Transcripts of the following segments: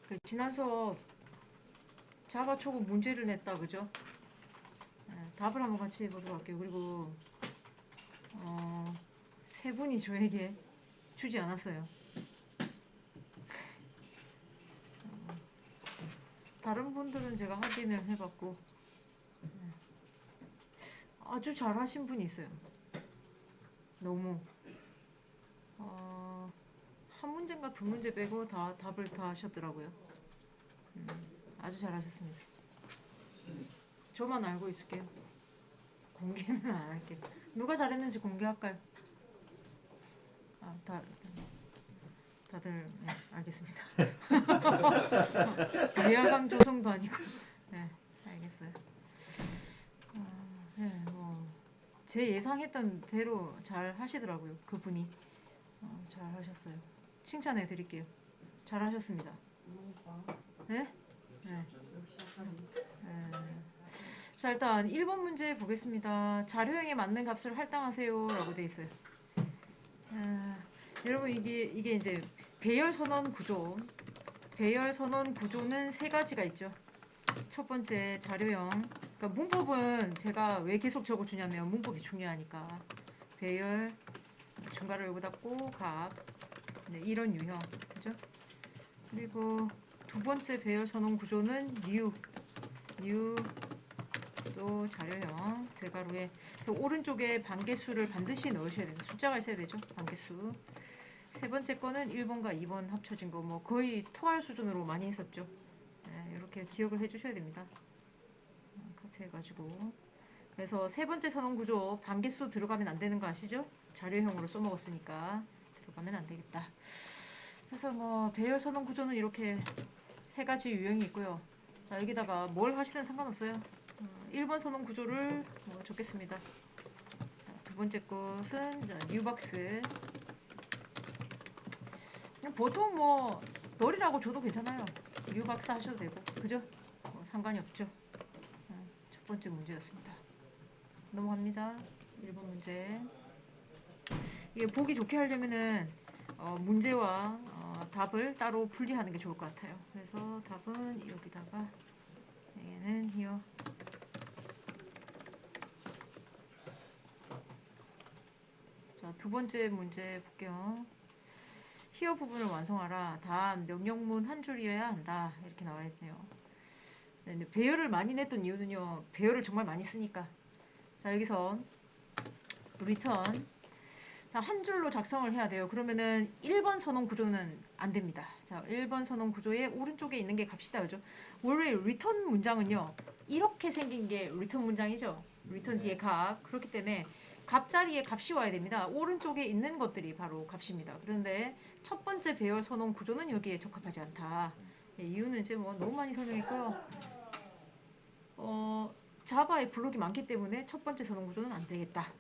그 지난 수업 자바 초급 문제를 냈다, 그죠? 답을 한번 같이 해보도록 할게요. 그리고 어, 세 분이 저에게 주지 않았어요. 다른 분들은 제가 확인을 해봤고 아주 잘하신 분이 있어요. 너무 어, 한 문제인가 두 문제 빼고 다 답을 다 하셨더라고요. 아주 잘하셨습니다. 저만 알고 있을게요. 공개는 안 할게요. 누가 잘했는지 공개할까요? 아, 다들 네, 알겠습니다. 위화감 조성도 아니고 네, 알겠어요. 네, 제 예상했던 대로 잘 하시더라고요. 그분이 잘 하셨어요. 칭찬해 드릴게요. 잘 하셨습니다. 네? 네. 네. 자, 일단 1번 문제 보겠습니다. 자료형에 맞는 값을 할당하세요 라고 돼 있어요. 여러분 이게 이제 배열 선언 구조. 배열 선언 구조는 세 가지가 있죠. 첫 번째 자료형. 그러니까 문법은 제가 왜 계속 적어주냐면 문법이 중요하니까. 배열, 중괄호 요거 닫고 값. 네, 이런 유형. 그죠? 그리고 두 번째 배열 선언 구조는 new 또 자료형 대괄호에 오른쪽에 반개수를 반드시 넣으셔야 됩니다. 숫자가 있어야 되죠. 반개수. 세 번째 거는 1번과 2번 합쳐진 거 뭐 거의 토할 수준으로 많이 했었죠. 네, 이렇게 기억을 해주셔야 됩니다. 카피해가지고. 그래서 세 번째 선언 구조 반개수 들어가면 안 되는 거 아시죠? 자료형으로 써먹었으니까 들어가면 안 되겠다. 그래서 뭐 배열 선언 구조는 이렇게 세 가지 유형이 있고요. 자, 여기다가 뭘 하시든 상관없어요. 1번 선언 구조를 적겠습니다. 두 번째 것은 뉴박스. 보통 널이라고 줘도 괜찮아요. 뉴박스 하셔도 되고, 그죠? 상관이 없죠. 첫 번째 문제였습니다. 넘어갑니다. 1번 문제. 이게 보기 좋게 하려면은 문제와 답을 따로 분리하는 게 좋을 것 같아요. 그래서 답은 여기다가 얘는 히어. 자, 두 번째 문제 볼게요. 히어 부분을 완성하라. 단 명령문 한 줄이어야 한다. 이렇게 나와 있네요. 네, 배열을 많이 냈던 이유는요. 배열을 정말 많이 쓰니까. 자, 여기서 return. 자, 한 줄로 작성을 해야 돼요. 그러면은 1번 선언 구조는 안 됩니다. 자, 1번 선언 구조의 오른쪽에 있는 게 값이다. 그죠? 원래 return 문장은요. 이렇게 생긴 게 return 문장이죠. return 뒤에 값. 그렇기 때문에 값 자리에 값이 와야 됩니다. 오른쪽에 있는 것들이 바로 값입니다. 그런데 첫 번째 배열 선언 구조는 여기에 적합하지 않다. 네, 이유는 이제 너무 많이 설명했고요. 자바에 블록이 많기 때문에 첫 번째 선언 구조는 안 되겠다.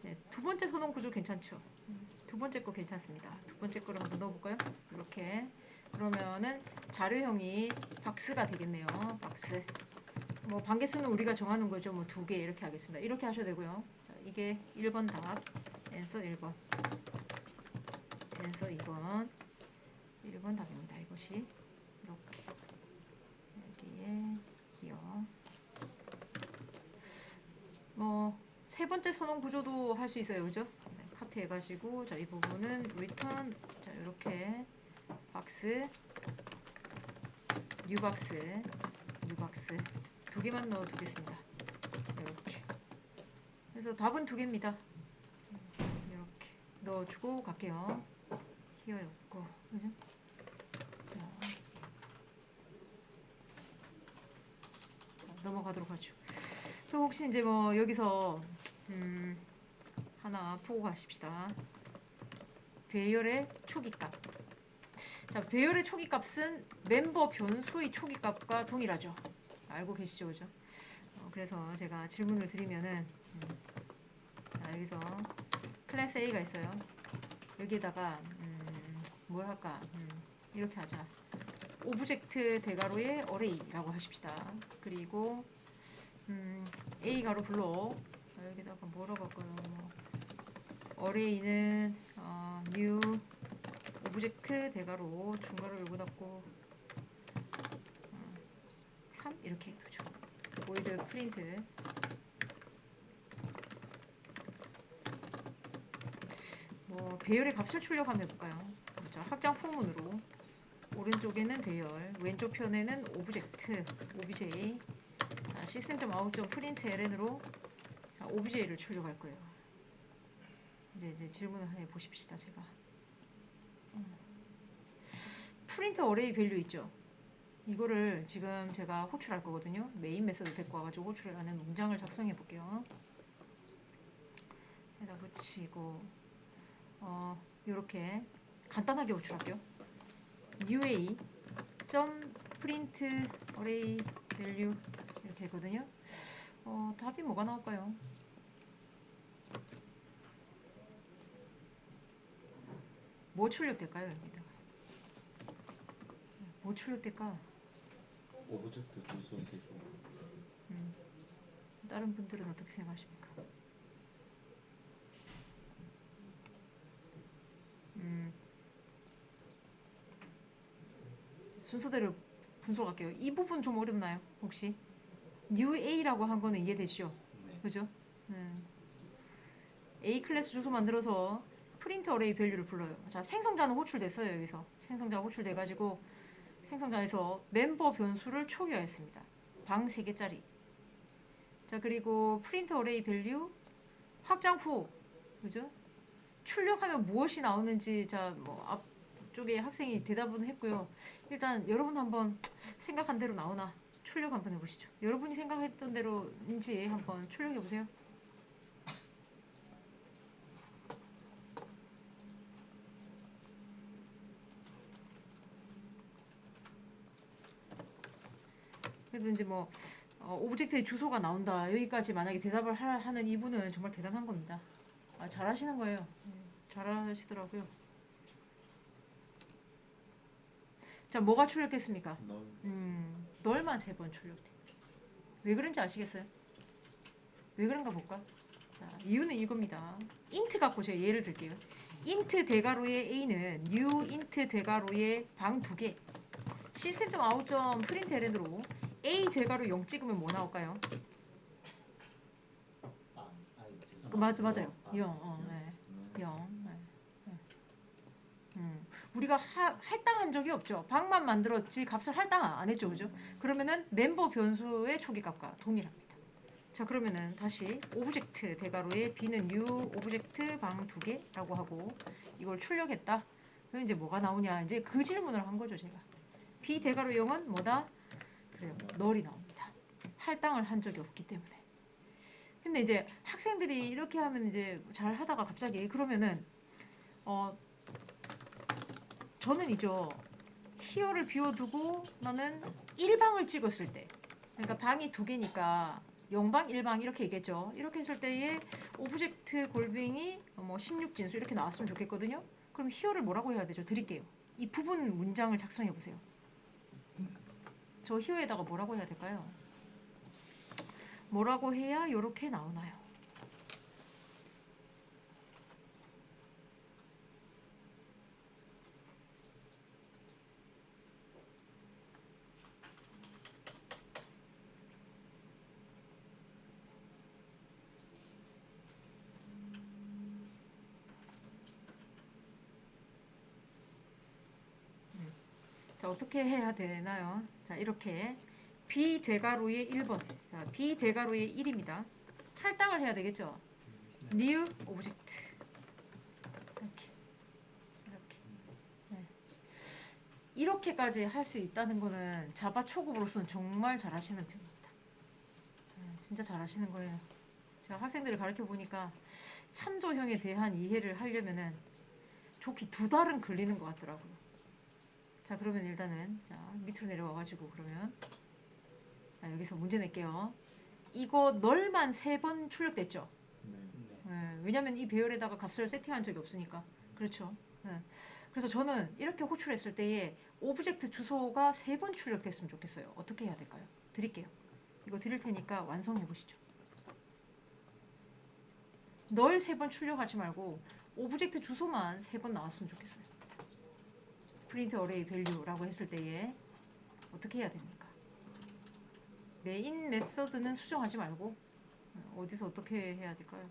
네, 두 번째 선언 구조 괜찮죠? 두 번째 거 괜찮습니다. 두 번째 거를 한번 넣어볼까요? 이렇게. 그러면은 자료형이 박스가 되겠네요. 박스. 반개수는 우리가 정하는 거죠. 두 개 이렇게 하겠습니다. 이렇게 하셔도 되고요. 자, 이게 1번 답. 앤서 1번. 앤서 2번. 1번 답입니다. 이것이. 이렇게. 여기에 기어. 세 번째 선언 구조도 할 수 있어요. 그죠? 네, 카피해가지고, 자, 이 부분은 return, 자, 이렇게, 박스, 뉴박스, 뉴박스. 두 개만 넣어두겠습니다. 이렇게. 그래서 답은 두 개입니다. 이렇게 넣어주고 갈게요. 히어였고, 그죠? 넘어가도록 하죠. 또 혹시 이제 여기서, 하나 보고 가십시다. 배열의 초기값. 자, 배열의 초기값은 멤버 변수의 초기값과 동일하죠. 알고 계시죠, 그죠? 그래서 제가 질문을 드리면은, 자, 여기서 클래스 A가 있어요. 여기에다가 뭘 할까? 이렇게 하자. 오브젝트 대괄호의 어레이라고 하십시다. 그리고 A 가로 블록 여기다가 뭐라고 할까요? 어레이는 new 오브젝트 대괄호 중괄호 요거 닫고 이렇게 해두죠. void print 뭐 배열의 값을 출력하면 해볼까요? 자, 확장 포문으로 오른쪽에는 배열, 왼쪽 편에는 오브젝트, obj. 자, system.out.println으로 자, obj를 출력할 거예요. 이제 질문을 해 보십시다. 제가 프린트 어레이 밸류 있죠? 이거를 지금 제가 호출할 거거든요. 메인 메서드 데리고 와가지고 호출하는 문장을 작성해 볼게요. 에다 붙이고 요렇게 간단하게 호출할게요. UA print array value 이렇게 했거든요. 답이 뭐가 나올까요? 뭐 출력될까요? 여기다가 뭐 출력될까? 오브젝트 주소 세조. 다른 분들은 어떻게 생각하십니까? 순서대로 분석할게요. 이 부분 좀 어렵나요? 혹시? new A라고 한 거는 이해되시죠? 네. 그죠? A 클래스 주소 만들어서 프린트 어레이 밸류를 불러요. 자, 생성자는 호출됐어요. 여기서 생성자 호출돼가지고 생성자에서 멤버 변수를 초기화했습니다. 방 3개짜리. 자, 그리고 프린트 어레이 밸류 확장 후, 그죠? 출력하면 무엇이 나오는지 자, 뭐 앞쪽에 학생이 대답은 했고요. 일단 여러분 한번 생각한 대로 나오나 출력 한번 해보시죠. 여러분이 생각했던 대로인지 한번 출력해 보세요. 그래도 이제 뭐 오브젝트의 주소가 나온다. 여기까지 만약에 대답을 하는 이분은 정말 대단한 겁니다. 잘하시는 거예요. 잘하시더라고요. 자, 뭐가 출력됐습니까? 널만 3번 출력돼. 왜 그런지 아시겠어요? 왜 그런가 볼까? 자, 이유는 이겁니다. int 갖고 제가 예를 들게요. int 대괄호의 a는 new int 대괄호의 방 2개. system.out.println으로 a 대괄호 0 찍으면 뭐 나올까요? 맞아요. 0. 네. 0. 네. 우리가 할당한 적이 없죠. 방만 만들었지 값을 할당 안 했죠. 그죠? 그러면은 멤버 변수의 초기값과 동일합니다. 자, 그러면은 다시 오브젝트 대괄호에 b는 new 오브젝트 방 2개라고 하고 이걸 출력했다. 그럼 이제 뭐가 나오냐? 이제 그 질문을 한 거죠, 제가. b 대괄호 0은 뭐다? 그래요. 널이 나옵니다. 할당을 한 적이 없기 때문에. 근데 이제 학생들이 이렇게 하면 이제 잘 하다가 갑자기 그러면은 저는 이죠. 히어를 비워두고 나는 1방을 찍었을 때 그러니까 방이 2개니까 0방, 1방 이렇게 얘기했죠. 이렇게 했을 때에 오브젝트 골뱅이 뭐 16진수 이렇게 나왔으면 좋겠거든요. 그럼 히어를 뭐라고 해야 되죠? 드릴게요. 이 부분 문장을 작성해 보세요. 저 히어에다가 뭐라고 해야 될까요? 뭐라고 해야 이렇게 나오나요? 자, 어떻게 해야 되나요? 자, 이렇게 b 대괄호의 1번. 자, b 대괄호의 1입니다. 할당을 해야 되겠죠? new 오브젝트. 이렇게. 네. 이렇게까지 할 수 있다는 거는 자바 초급으로서는 정말 잘하시는 편입니다. 진짜 잘하시는 거예요. 제가 학생들을 가르쳐 보니까 참조형에 대한 이해를 하려면은 좋게 2달은 걸리는 것 같더라고요. 자, 그러면 일단은 자, 밑으로 내려와가지고 그러면 여기서 문제 낼게요. 이거 널만 3번 출력됐죠? 왜냐면 이 배열에다가 값을 세팅한 적이 없으니까. 그렇죠. 그래서 저는 이렇게 호출했을 때에 오브젝트 주소가 3번 출력됐으면 좋겠어요. 어떻게 해야 될까요? 드릴게요. 이거 드릴 테니까 완성해 보시죠. 널 3번 출력하지 말고 오브젝트 주소만 3번 나왔으면 좋겠어요. 프린트 어레이 밸류라고 했을 때에 어떻게 해야 됩니까? 메인 메서드는 수정하지 말고 어디서 어떻게 해야 될까요?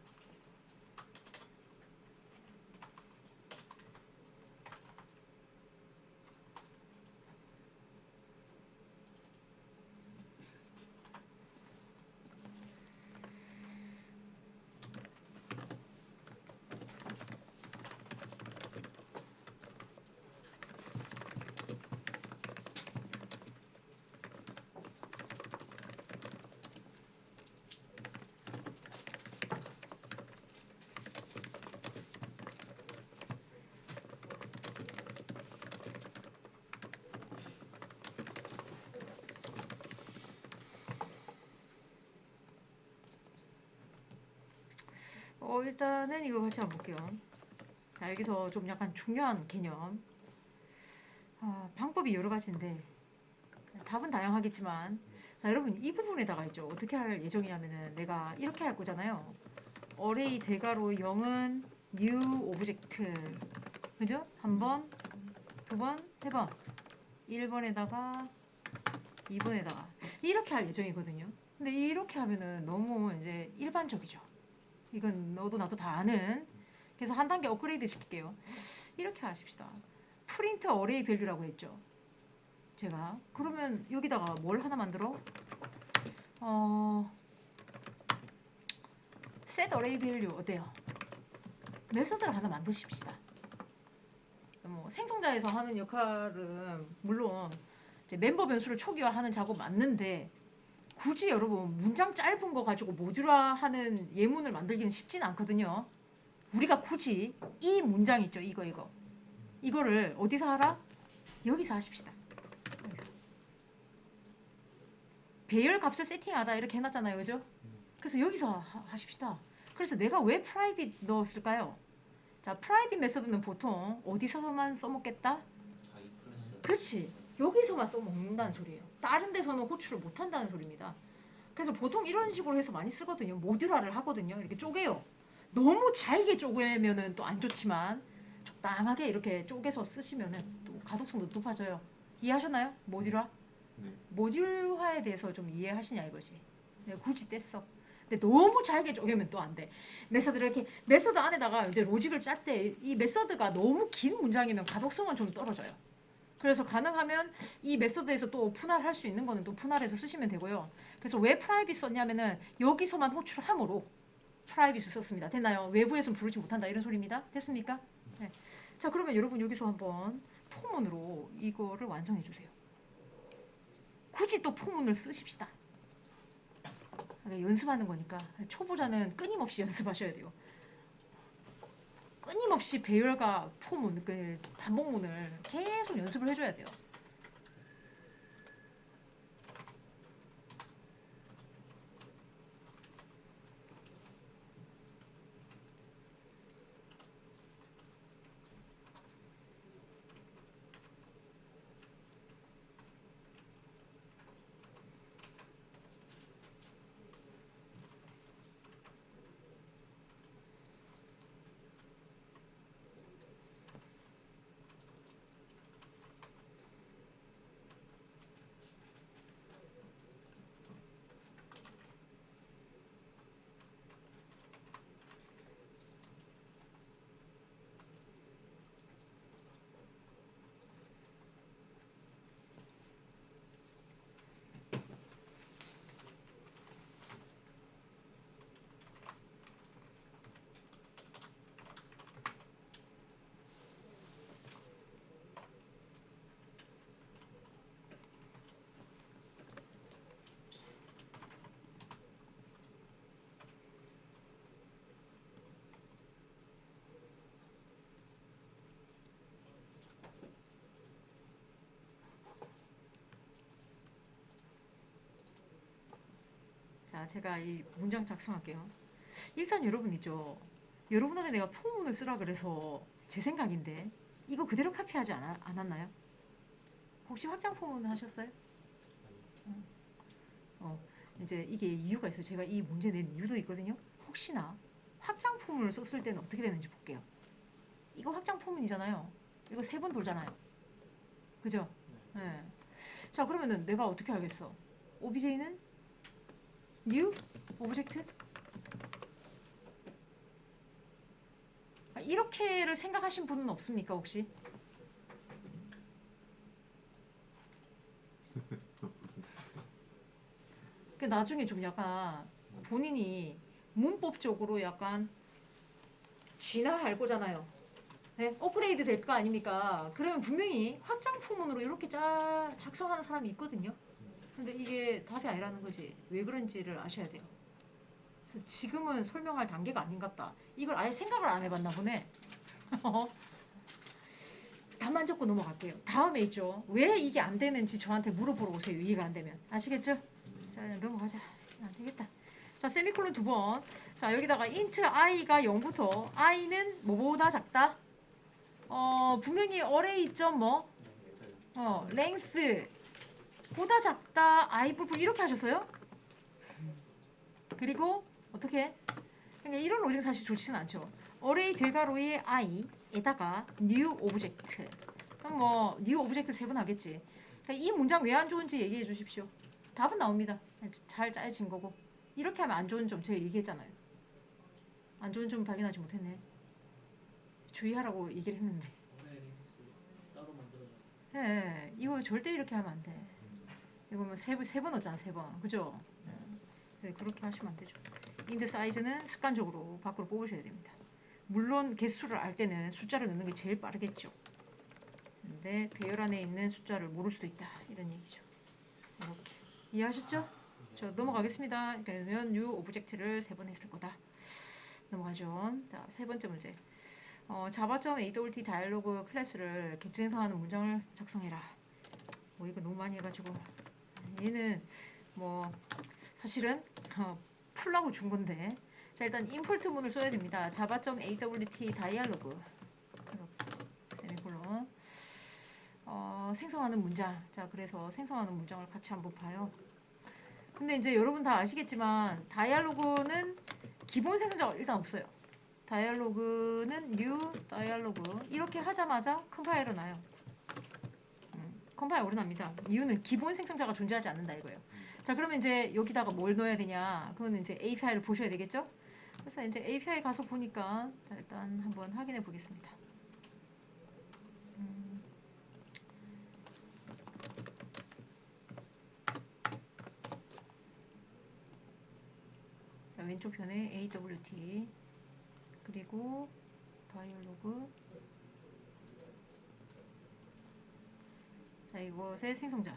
일단은 이거 같이 한번 볼게요. 자, 여기서 좀 약간 중요한 개념. 방법이 여러 가지인데 답은 다양하겠지만 자, 여러분 이 부분에다가 있죠. 어떻게 할 예정이냐면은 내가 이렇게 할 거잖아요. 어레이 대괄호 0은 new 오브젝트. 그죠? 한 번, 두 번, 세 번. 1번에다가 2번에다가 이렇게 할 예정이거든요. 근데 이렇게 하면은 너무 이제 일반적이죠. 이건 너도 나도 다 아는. 그래서 한 단계 업그레이드 시킬게요. 이렇게 하십시다. 프린트 어레이 밸류라고 했죠. 제가 그러면 여기다가 뭘 하나 만들어? set array value 어때요? 메서드를 하나 만드십시다. 뭐 생성자에서 하는 역할은 물론 이제 멤버 변수를 초기화하는 작업 맞는데 굳이 여러분 문장 짧은 거 가지고 모듈화하는 예문을 만들기는 쉽지는 않거든요. 우리가 굳이 이 문장 있죠, 이거를 어디서 하라? 여기서 하십시다. 여기서. 배열 값을 세팅하다 이렇게 해놨잖아요, 그죠? 그래서 여기서 하십시다. 그래서 내가 왜 프라이빗 넣었을까요? 자, 프라이빗 메서드는 보통 어디서만 써먹겠다? 그렇지. 여기서만 써먹는다는 소리예요. 다른 데서는 호출을 못한다는 소리입니다. 그래서 보통 이런 식으로 해서 많이 쓰거든요. 모듈화를 하거든요. 이렇게 쪼개요. 너무 잘게 쪼개면은 또 안 좋지만 적당하게 이렇게 쪼개서 쓰시면은 또 가독성도 높아져요. 이해하셨나요? 모듈화? 네. 모듈화에 대해서 좀 이해하시냐 이거지. 내가 굳이 뗐어. 근데 너무 잘게 쪼개면 또 안 돼. 메서드를 이렇게 메서드 안에다가 이제 로직을 짤 때 이 메서드가 너무 긴 문장이면 가독성은 좀 떨어져요. 그래서 가능하면 이 메서드에서 또 분할 할 수 있는 거는 또 분할해서 쓰시면 되고요. 그래서 왜 프라이빗 썼냐면은 여기서만 호출함으로 프라이빗을 썼습니다. 됐나요? 외부에서는 부르지 못한다 이런 소리입니다. 됐습니까? 네. 자, 그러면 여러분 여기서 한번 포문으로 이거를 완성해 주세요. 굳이 또 포문을 쓰십시다. 그러니까 연습하는 거니까 초보자는 끊임없이 연습하셔야 돼요. 끊임없이 배열과 포문, 그 반복문을 계속 연습을 해줘야 돼요. 자, 제가 이 문장 작성할게요. 일단 여러분 있죠. 여러분한테 내가 포문을 쓰라 그래서 제 생각인데 이거 그대로 카피하지 않았나요? 혹시 확장 포문 하셨어요? 어, 이제 이게 이유가 있어요. 제가 이 문제 낸 이유도 있거든요. 혹시나 확장 포문을 썼을 때는 어떻게 되는지 볼게요. 이거 확장 포문이잖아요. 이거 세 번 돌잖아요. 그죠? 네. 자, 그러면은 내가 어떻게 알겠어? OBJ는 new 오브젝트? 이렇게를 생각하신 분은 없습니까 혹시? 그 나중에 좀 약간 본인이 문법적으로 약간 쥐나 할 거잖아요. 네? 업그레이드 될 거 아닙니까? 그러면 분명히 확장포문으로 이렇게 작성하는 사람이 있거든요. 근데 이게 답이 아니라는 거지. 왜 그런지를 아셔야 돼요. 그래서 지금은 설명할 단계가 아닌갑다. 이걸 아예 생각을 안 해봤나 보네. 답만 적고 넘어갈게요. 다음에 있죠. 왜 이게 안 되는지 저한테 물어보러 오세요. 이해가 안 되면. 아시겠죠? 자, 넘어가자. 안 되겠다. 자, 세미콜론 두 번. 자, 여기다가 int i가 0부터 i는 뭐보다 작다? 분명히 어레이 있죠, 뭐? length 보다 작다, i 뿔뿔 이렇게 하셨어요? 그리고 어떻게? 그러니까 이런 로직 사실 좋지는 않죠. 어레이 대괄호의 i에다가 new object. 그럼 뭐 new object 세 번 하겠지. 그러니까 이 문장 왜 안 좋은지 얘기해 주십시오. 답은 나옵니다. 잘 짜여진 거고. 이렇게 하면 안 좋은 점 제가 얘기했잖아요. 안 좋은 점 발견하지 못했네. 주의하라고 얘기를 했는데. 따로 만들어져. 예, 이거 절대 이렇게 하면 안 돼. 이거 뭐 세 번 넣었잖아, 세 번. 그죠? 네, 그렇게 하시면 안 되죠. 인드 사이즈는 습관적으로 밖으로 뽑으셔야 됩니다. 물론 개수를 알 때는 숫자를 넣는 게 제일 빠르겠죠. 근데 배열 안에 있는 숫자를 모를 수도 있다. 이런 얘기죠. 이렇게. 이해하셨죠? 저 넘어가겠습니다. 그러면 new 오브젝트를 세 번 했을 거다. 넘어가죠. 자, 세 번째 문제. java.awt 다이얼로그 클래스를 객체 생성하는 문장을 작성해라. 뭐 이거 너무 많이 해가지고 얘는 뭐 사실은 풀라고 준 건데 자 일단 임포트 문을 써야 됩니다. java.awt 다이얼로그 세미콜론 생성하는 문장. 자 그래서 생성하는 문장을 같이 한번 봐요. 근데 이제 여러분 다 아시겠지만 다이얼로그는 기본 생성자가 일단 없어요. 다이얼로그는 new 다이얼로그 이렇게 하자마자 컴파일러 나요. 컴파일러 오류납니다. 이유는 기본 생성자가 존재하지 않는다 이거예요. 자 그러면 이제 여기다가 뭘 넣어야 되냐? 그거는 이제 API를 보셔야 되겠죠? 그래서 이제 API 가서 보니까 자, 일단 한번 확인해 보겠습니다. 자, 왼쪽 편에 AWT 그리고 다이얼로그 자 이것의 생성자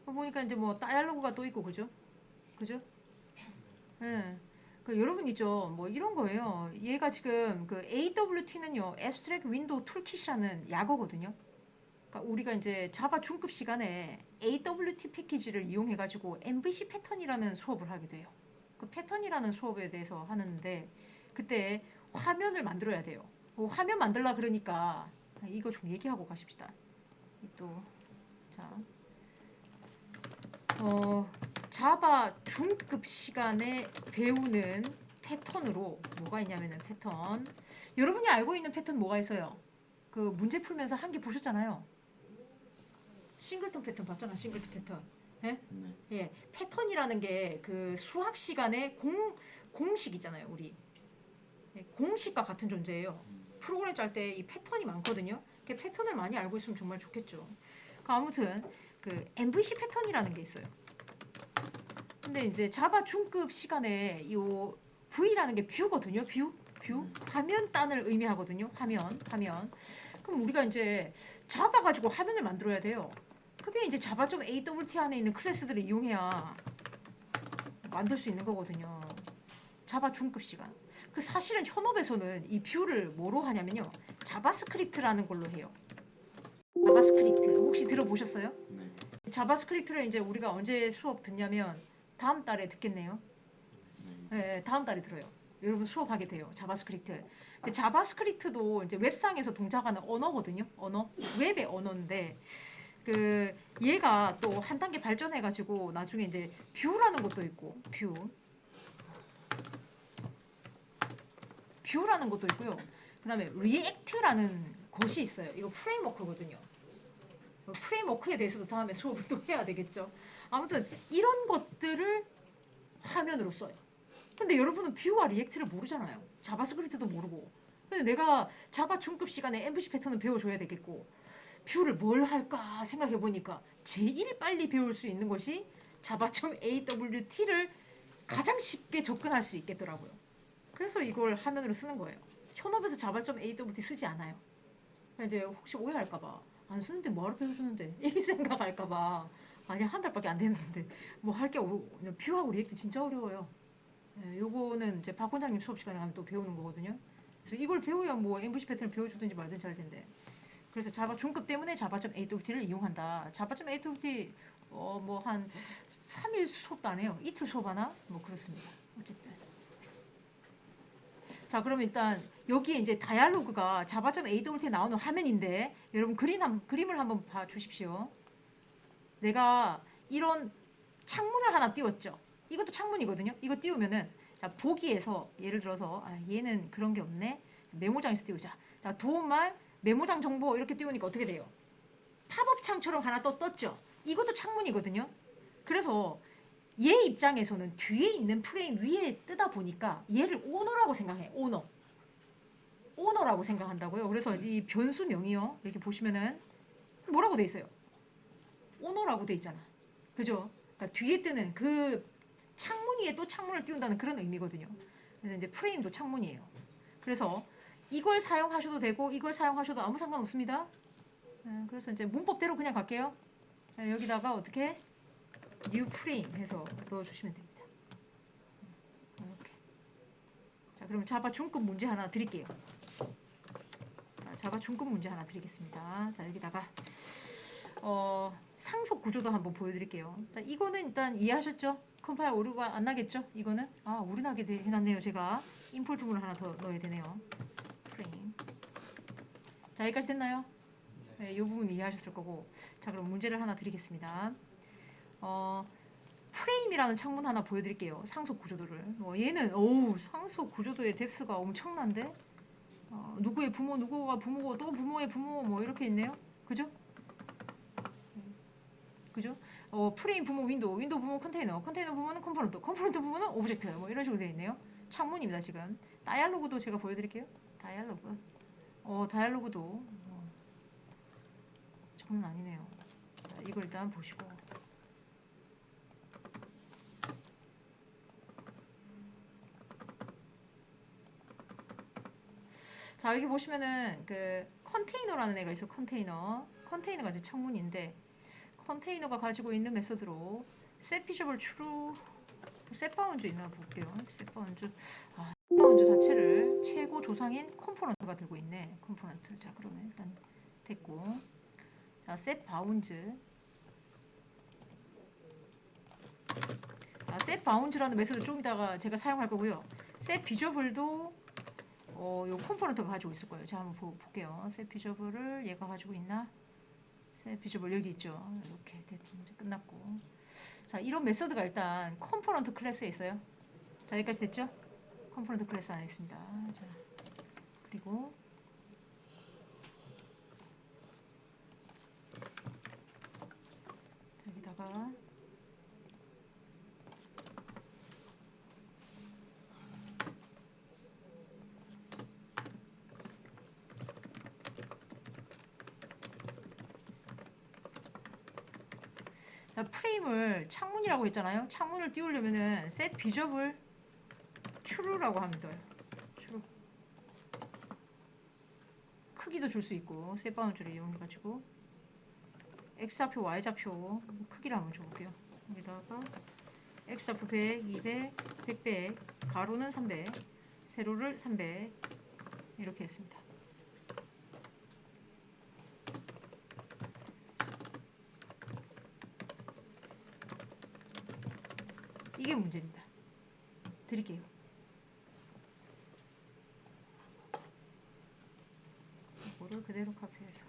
보니까 이제 뭐 다이얼로그가 또 있고 그죠? 그죠? 예. 그 여러분 있죠. 뭐 이런 거예요. 얘가 지금 그 AWT는요. Abstract Window Toolkit이라는 약어거든요. 그러니까 우리가 이제 자바 중급 시간에 AWT 패키지를 이용해 가지고 MVC 패턴이라는 수업을 하게 돼요. 그 패턴이라는 수업에 대해서 하는데 그때 화면을 만들어야 돼요. 화면 만들라 그러니까 이거 좀 얘기하고 가십시다. 또 자, 자바 중급 시간에 배우는 패턴으로 뭐가 있냐면은 패턴. 여러분이 알고 있는 패턴 뭐가 있어요? 그 문제 풀면서 한 개 보셨잖아요. 싱글턴 패턴 봤잖아. 싱글턴 패턴. 예? 네. 예. 패턴이라는 게 그 수학 시간에 공식 있잖아요. 우리 예, 공식과 같은 존재예요. 프로그램 짤 때 이 패턴이 많거든요. 그 패턴을 많이 알고 있으면 정말 좋겠죠. 아무튼 그 MVC 패턴이라는 게 있어요. 근데 이제 자바 중급 시간에 이 V라는 게 뷰거든요. 뷰. 화면 단을 의미하거든요. 화면. 그럼 우리가 이제 자바 가지고 화면을 만들어야 돼요. 그게 이제 자바.awt 안에 있는 클래스들을 이용해야 만들 수 있는 거거든요. 자바 중급 시간. 그 사실은 현업에서는 이 뷰를 뭐로 하냐면요. 자바스크립트라는 걸로 해요. 자바스크립트. 혹시 들어보셨어요? 네. 자바스크립트를 이제 우리가 언제 수업 듣냐면 다음 달에 듣겠네요. 네, 다음 달에 들어요. 여러분 수업하게 돼요. 자바스크립트. 근데 자바스크립트도 이제 웹상에서 동작하는 언어거든요. 언어. 웹의 언어인데 그 얘가 또 한 단계 발전해 가지고 나중에 이제 뷰라는 것도 있고 뷰라는 것도 있고요. 그다음에 리액트라는 것이 있어요. 이거 프레임워크거든요. 프레임워크에 대해서도 다음에 수업을 또 해야 되겠죠. 아무튼 이런 것들을 화면으로 써요. 근데 여러분은 뷰와 리액트를 모르잖아요. 자바스크립트도 모르고. 근데 내가 자바 중급 시간에 MVC 패턴을 배워줘야 되겠고 뷰를 뭘 할까 생각해 보니까 제일 빨리 배울 수 있는 것이 자바.awt를 가장 쉽게 접근할 수 있겠더라고요. 그래서 이걸 화면으로 쓰는 거예요. 현업에서 자바.awt 쓰지 않아요. 이제 혹시 오해할까봐 안 쓰는데 뭐하러 배워주는데 이 생각할까봐 아니 한 달밖에 안 됐는데 뭐 할 게 뷰하고 리액트 진짜 어려워요. 예, 요거는 이제 박 원장님 수업 시간에 가면 또 배우는 거거든요. 그래서 이걸 배워야 뭐 MVC 패턴을 배워주든지 말든지 할 텐데. 그래서 자바 중급 때문에 자바.awt를 이용한다. 자바.awt 뭐 한 3일 수업도 안 해요. 이틀 수업하나? 뭐 그렇습니다. 어쨌든. 자, 그러면 일단 여기에 이제 다이얼로그가 자바.awt에 나오는 화면인데 여러분 그림을 한번 봐 주십시오. 내가 이런 창문을 하나 띄웠죠. 이것도 창문이거든요. 이거 띄우면은 자 보기에서 예를 들어서 얘는 그런 게 없네. 메모장에서 띄우자. 자 도움말 메모장 정보 이렇게 띄우니까 어떻게 돼요? 팝업 창처럼 하나 떴죠. 이것도 창문이거든요. 그래서 얘 입장에서는 뒤에 있는 프레임 위에 뜨다 보니까 얘를 오너라고 생각해. 오너라고 생각한다고요. 그래서 이 변수명이요. 이렇게 보시면은 뭐라고 돼 있어요? 오너라고 돼 있잖아. 그죠? 그러니까 뒤에 뜨는 그 창문 위에 또 창문을 띄운다는 그런 의미거든요. 그래서 이제 프레임도 창문이에요. 그래서 이걸 사용하셔도 되고 이걸 사용하셔도 아무 상관없습니다. 그래서 이제 문법대로 그냥 갈게요. 여기다가 어떻게 new frame 해서 넣어주시면 됩니다. 이렇게. 자, 그러면 자바 중급 문제 하나 드릴게요. 자, 자바 중급 문제 하나 드리겠습니다. 자, 여기다가 상속 구조도 한번 보여드릴게요. 자, 이거는 일단 이해하셨죠? 컴파일 오류가 안 나겠죠? 이거는 오류 나게 해놨네요. 제가 임포트문을 하나 더 넣어야 되네요. 프레임. 자, 여기까지 됐나요? 네, 이 부분 이해하셨을 거고. 자, 그럼 문제를 하나 드리겠습니다. 프레임이라는 창문 하나 보여드릴게요. 상속 구조도를. 얘는 상속 구조도의 뎁스가 엄청난데 누구의 부모, 누구가 부모고 또 부모의 부모 뭐 이렇게 있네요. 그죠? 그죠? 프레임 부모 윈도우, 윈도우 부모 컨테이너, 컨테이너 부모는 컴포넌트, 컴포넌트 부모는 오브젝트 뭐 이런 식으로 되어 있네요. 창문입니다 지금. 다이얼로그도 제가 보여드릴게요. 다이얼로그. 다이얼로그도 장난 아니네요. 자, 이걸 일단 보시고. 자 여기 보시면은 그 컨테이너라는 애가 있어. 컨테이너가 이제 창문인데 컨테이너가 가지고 있는 메서드로 setVisual true setBound 있나 볼게요. setBound setBound 자체를 최고 조상인 컴포넌트가 들고 있네. 컴포넌트. 자 그러면 일단 됐고 자 setBound setBound라는 메서드 좀 이따가 제가 사용할 거고요. setVisual도 요 컴포넌트가 가지고 있을 거예요. 제가 한번 볼게요. setVisual을 얘가 가지고 있나? setVisual 여기 있죠. 이렇게 이제 끝났고 자 이런 메서드가 일단 컴포넌트 클래스에 있어요. 자 여기까지 됐죠? 컴포넌트 클래스 안에 있습니다. 자 그리고 여기다가 자, 프레임을 창문이라고 했잖아요. 창문을 띄우려면은 set visual true라고 하면 돼요. true. 크기도 줄 수 있고 set boundary를 이용해가지고 x좌표, y좌표 크기를 한번 줘볼게요. 여기다가 x좌표 100, 200, 100, 가로는 300, 세로를 300 이렇게 했습니다. 이게 문제입니다. 드릴게요. 이거를 그대로 카피해서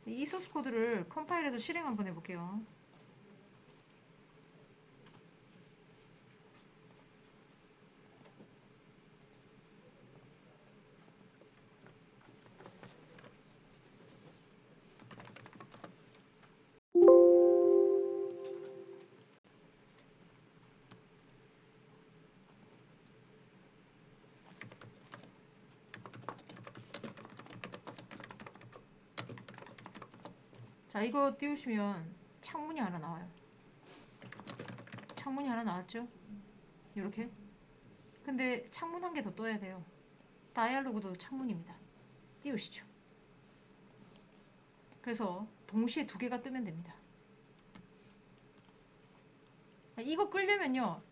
이 소스 코드를 컴파일해서 실행 한번 해볼게요. 자, 이거 띄우시면 창문이 하나 나와요. 창문이 하나 나왔죠? 이렇게. 근데 창문 한 개 더 떠야 돼요. 다이얼로그도 창문입니다. 띄우시죠. 그래서 동시에 두 개가 뜨면 됩니다. 이거 끌려면요,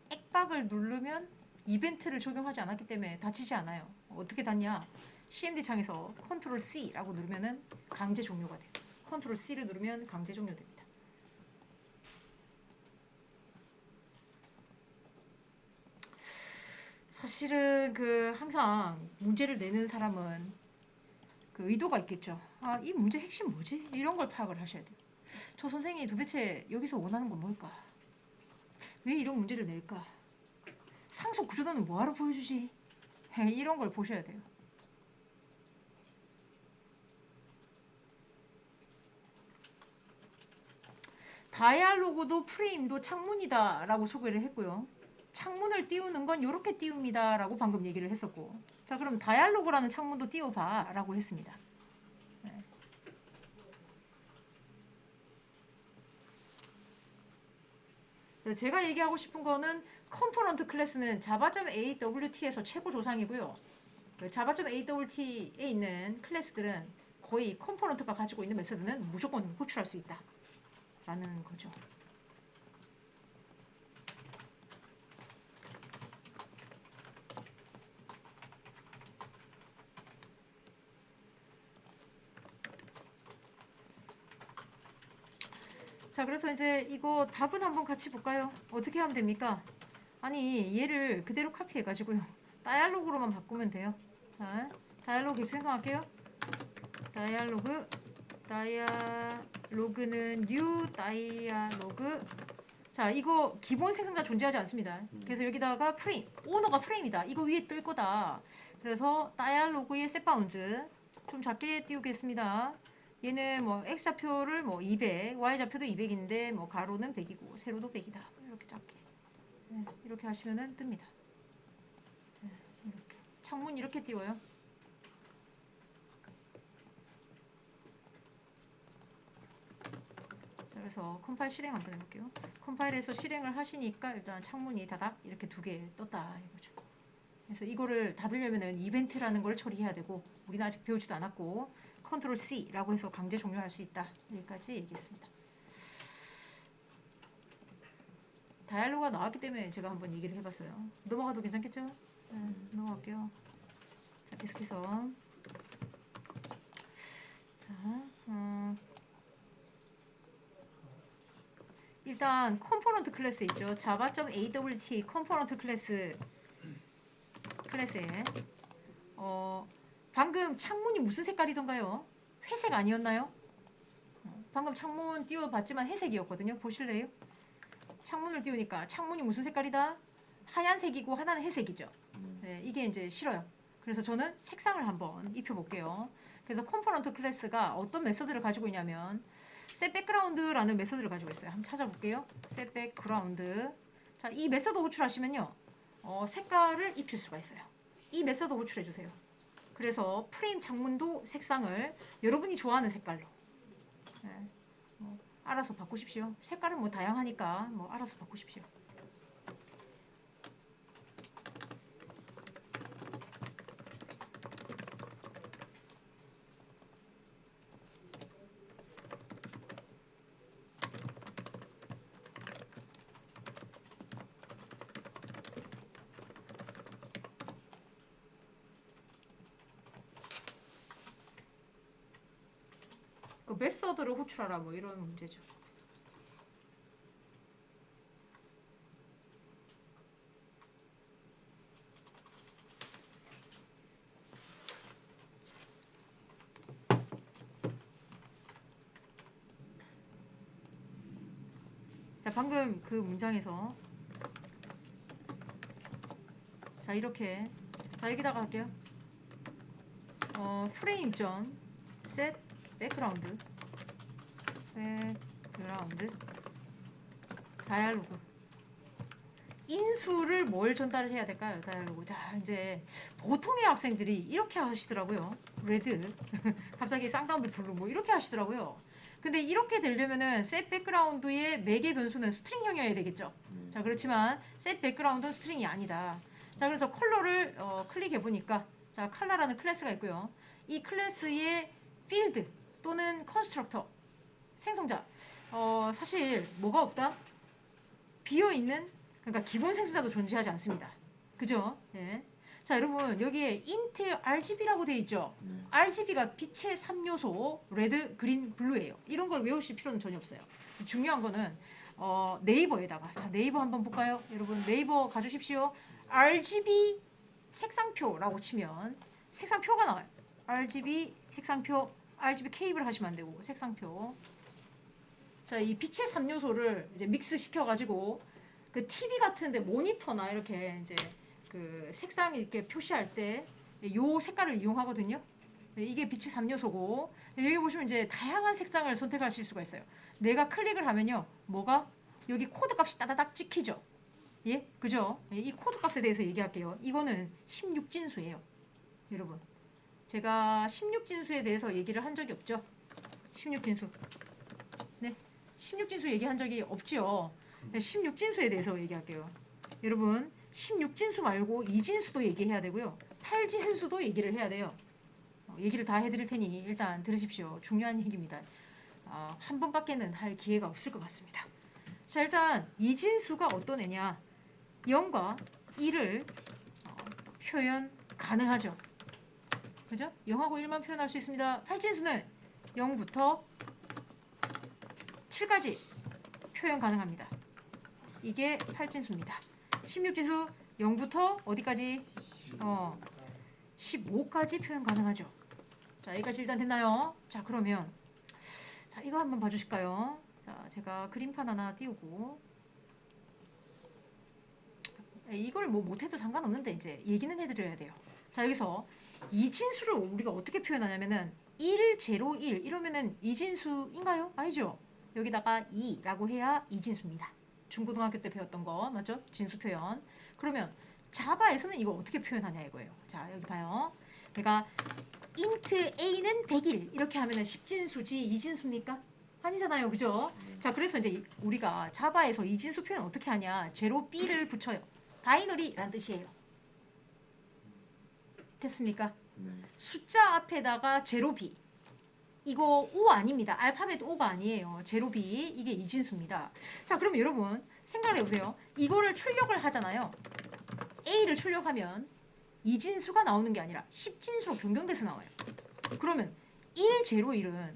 액박을 누르면 이벤트를 적용하지 않았기 때문에 닫히지 않아요. 어떻게 닫냐? CMD 창에서 컨트롤 C라고 누르면은 강제 종료가 돼요. 컨트롤 C를 누르면 강제 종료됩니다. 사실은 그 항상 문제를 내는 사람은 그 의도가 있겠죠. 아, 이 문제 핵심 뭐지? 이런 걸 파악을 하셔야 돼요. 저 선생님이 도대체 여기서 원하는 건 뭘까? 왜 이런 문제를 낼까? 상속 구조도는 뭐하러 보여주지? 이런 걸 보셔야 돼요. 다이알로그도 프레임도 창문이다 라고 소개를 했고요. 창문을 띄우는 건 이렇게 띄웁니다 라고 방금 얘기를 했었고, 자, 그럼 다이알로그라는 창문도 띄워봐 라고 했습니다. 네. 제가 얘기하고 싶은 거는 컴포넌트 클래스는 java.awt에서 최고 조상이고요. java.awt에 있는 클래스들은 거의 컴포넌트가 가지고 있는 메서드는 무조건 호출할 수 있다 라는 거죠. 자, 그래서 이제 이거 답은 한번 같이 볼까요? 어떻게 하면 됩니까? 아니, 얘를 그대로 카피해가지고요. 다이알로그로만 바꾸면 돼요. 자, 다이알로그 생성할게요. 다이알로그는 new 다이알로그. 자, 이거 기본 생성자 존재하지 않습니다. 그래서 여기다가 프레임, 오너가 프레임이다. 이거 위에 뜰 거다. 그래서 다이알로그의 setBounds 좀 작게 띄우겠습니다. 얘는 뭐 x좌표를 뭐 200, y좌표도 200인데 뭐 가로는 100이고 세로도 100이다. 이렇게 작게. 네, 이렇게 하시면은 뜹니다. 네, 이렇게. 창문 이렇게 띄워요. 자, 그래서 컴파일 실행 한번 해볼게요. 컴파일해서 실행을 하시니까 일단 창문이 다닥 이렇게 두 개 떴다 이거죠. 그래서 이거를 닫으려면은 이벤트라는 걸 처리해야 되고, 우리는 아직 배우지도 않았고, 컨트롤 C라고 해서 강제 종료할 수 있다. 여기까지 얘기했습니다. 다이알로그가 나왔기 때문에 제가 한번 얘기를 해봤어요. 넘어가도 괜찮겠죠? 네, 넘어갈게요. 자, 계속해서. 자, 일단 컴포넌트 클래스 있죠. java.awt 컴포넌트 클래스에 방금 창문이 무슨 색깔이던가요? 회색 아니었나요? 방금 창문 띄워봤지만 회색이었거든요. 보실래요? 창문을 띄우니까 창문이 무슨 색깔이다? 하얀색이고 하나는 회색이죠. 네, 이게 이제 싫어요. 그래서 저는 색상을 한번 입혀볼게요. 그래서 컴포넌트 클래스가 어떤 메서드를 가지고 있냐면 setBackground라는 메서드를 가지고 있어요. 한번 찾아볼게요. setBackground. 자, 이 메서드 호출하시면요, 색깔을 입힐 수가 있어요. 이 메서드 호출해주세요. 그래서 프레임 창문도 색상을 여러분이 좋아하는 색깔로, 네, 알아서 바꾸십시오. 색깔은 뭐 다양하니까 뭐 알아서 바꾸십시오. 그 메서드를 호출하라 뭐 이런 문제죠. 자, 방금 그 문장에서 자, 이렇게, 자, 여기다가 할게요. 프레임 점 set background 다이알로그. 인수를 뭘 전달을 해야 될까요? 자, 이제 보통의 학생들이 이렇게 하시더라고요. 레드. 갑자기 쌍따옴표 블루 뭐 이렇게 하시더라고요. 근데 이렇게 되려면은 셋 백그라운드의 매개 변수는 스트링형이어야 되겠죠. 자, 그렇지만 셋 백그라운드는 스트링이 아니다. 자, 그래서 컬러를 클릭해 보니까 자, 컬러라는 클래스가 있고요. 이 클래스의 필드 또는 컨스트럭터 생성자 사실 뭐가 없다? 비어있는 그러니까 기본 생성자도 존재하지 않습니다. 그죠? 예. 자, 여러분 여기에 int RGB라고 되어 있죠. RGB가 빛의 3요소 레드, 그린, 블루예요. 이런 걸 외우실 필요는 전혀 없어요. 중요한 거는 네이버에다가 자, 네이버 한번 볼까요? 여러분 네이버 가주십시오. RGB 색상표라고 치면 색상표가 나와요. RGB 색상표, RGB 케이블 하시면 안 되고 색상표. 자, 이 빛의 3요소를 이제 믹스 시켜가지고 그 TV 같은데 모니터나 이렇게 이제 그 색상 이렇게 표시할 때 요 색깔을 이용하거든요. 네, 이게 빛의 3요소고 여기 보시면 이제 다양한 색상을 선택하실 수가 있어요. 내가 클릭을 하면요. 뭐가? 여기 코드 값이 따다닥 찍히죠. 예? 그죠? 예, 이 코드 값에 대해서 얘기할게요. 이거는 16진수예요. 여러분. 제가 16진수에 대해서 얘기를 한 적이 없죠. 16진수. 네. 16진수 얘기한 적이 없지요. 16진수에 대해서 얘기할게요. 여러분, 16진수 말고 2진수도 얘기해야 되고요. 8진수도 얘기를 해야 돼요. 얘기를 다 해드릴 테니 일단 들으십시오. 중요한 얘기입니다. 한 번밖에는 할 기회가 없을 것 같습니다. 자, 일단 2진수가 어떤 애냐. 0과 1을 표현 가능하죠. 그죠? 0하고 1만 표현할 수 있습니다. 8진수는 0부터 7까지 표현 가능합니다. 이게 8진수입니다. 16진수 0부터 어디까지? 15까지 표현 가능하죠. 자, 여기까지 일단 됐나요? 자, 그러면 자, 이거 한번 봐주실까요? 자, 제가 그림판 하나 띄우고 이걸 뭐 못해도 상관없는데 이제 얘기는 해드려야 돼요. 자, 여기서 이진수를 우리가 어떻게 표현하냐면은 1, 0, 1 이러면은 이진수인가요? 아니죠. 여기다가 2라고 해야 이진수입니다. 중고등학교 때 배웠던 거 맞죠? 진수 표현. 그러면 자바에서는 이걸 어떻게 표현하냐 이거예요. 자, 여기 봐요. 내가 int a는 100일 이렇게 하면은 10진수지 이진수입니까? 아니잖아요. 그죠? 자, 그래서 이제 우리가 자바에서 이진수 표현 어떻게 하냐? 제로 b를 붙여요. 바이너리라는 뜻이에요. 됐습니까? 네. 숫자 앞에다가 제로 b 이거 O 아닙니다. 알파벳 O가 아니에요. 제로 b 이게 이진수입니다. 자, 그러면 여러분 생각을 해보세요. 이거를 출력을 하잖아요. A를 출력하면 이진수가 나오는 게 아니라 10진수로 변경돼서 나와요. 그러면 1, 0, 1은